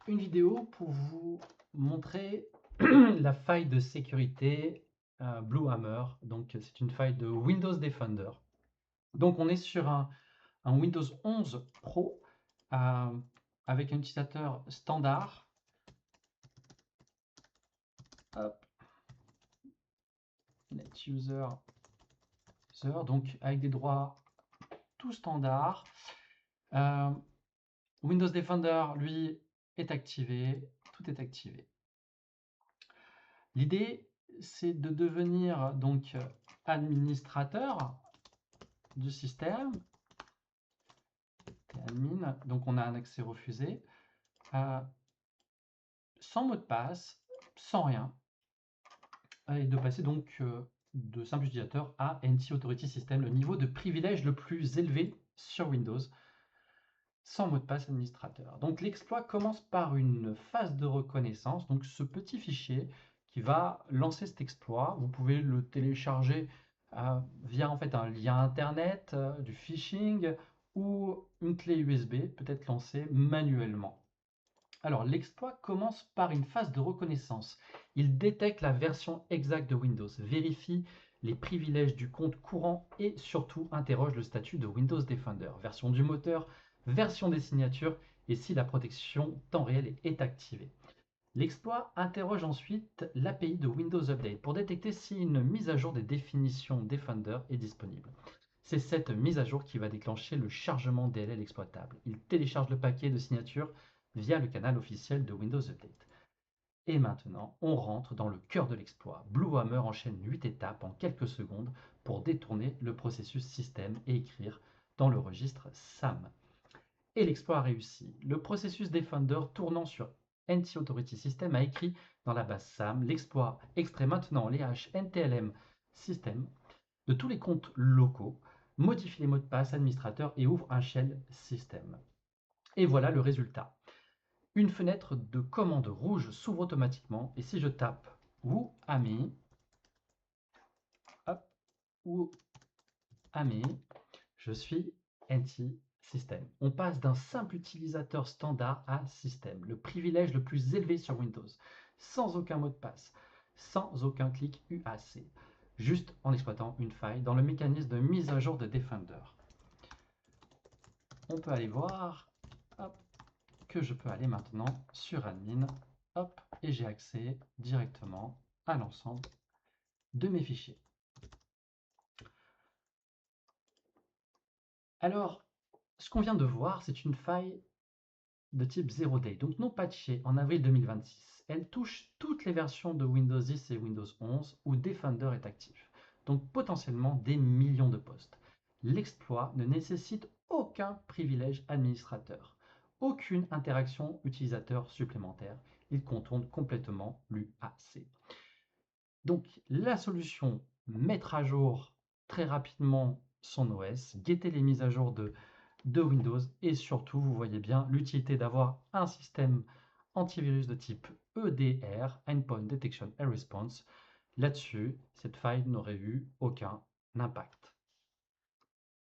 une vidéo pour vous montrer la faille de sécurité Blue Hammer. Donc, c'est une faille de Windows Defender. Donc, on est sur un Windows 11 Pro avec un utilisateur standard. Hop. Net user, donc avec des droits tout standard. Windows Defender, lui, est activé. Tout est activé. L'idée, c'est de devenir donc administrateur du système. Admin, donc on a un accès refusé. Sans mot de passe, sans rien. Et de passer donc de simple utilisateur à NT Authority System, le niveau de privilège le plus élevé sur Windows, sans mot de passe administrateur. Donc l'exploit commence par une phase de reconnaissance, donc ce petit fichier qui va lancer cet exploit. Vous pouvez le télécharger via en fait un lien internet, du phishing ou une clé USB, peut-être lancée manuellement. Alors l'exploit commence par une phase de reconnaissance. Il détecte la version exacte de Windows, vérifie les privilèges du compte courant et surtout interroge le statut de Windows Defender, version du moteur, version des signatures et si la protection temps réel est activée. L'exploit interroge ensuite l'API de Windows Update pour détecter si une mise à jour des définitions Defender est disponible. C'est cette mise à jour qui va déclencher le chargement DLL exploitable. Il télécharge le paquet de signatures via le canal officiel de Windows Update. Et maintenant, on rentre dans le cœur de l'exploit. Blue Hammer enchaîne 8 étapes en quelques secondes pour détourner le processus système et écrire dans le registre SAM. Et l'exploit a réussi. Le processus Defender tournant sur NT Authority System a écrit dans la base SAM. L'exploit extrait maintenant les hash NTLM System de tous les comptes locaux, modifie les mots de passe administrateur et ouvre un shell system. Et voilà le résultat. Une fenêtre de commande rouge s'ouvre automatiquement et si je tape WhoAmi, je suis NT System. On passe d'un simple utilisateur standard à système, le privilège le plus élevé sur Windows, sans aucun mot de passe, sans aucun clic UAC, juste en exploitant une faille dans le mécanisme de mise à jour de Defender. On peut aller voir que je peux aller maintenant sur admin, et j'ai accès directement à l'ensemble de mes fichiers. Alors, ce qu'on vient de voir, c'est une faille de type 0day, donc non patchée en avril 2026. Elle touche toutes les versions de Windows 10 et Windows 11 où Defender est actif, donc potentiellement des millions de postes. L'exploit ne nécessite aucun privilège administrateur, aucune interaction utilisateur supplémentaire. Il contourne complètement l'UAC. Donc la solution, mettre à jour très rapidement son OS, guetter les mises à jour de Windows et surtout, vous voyez bien l'utilité d'avoir un système antivirus de type EDR, Endpoint Detection and Response. Là-dessus, cette faille n'aurait eu aucun impact.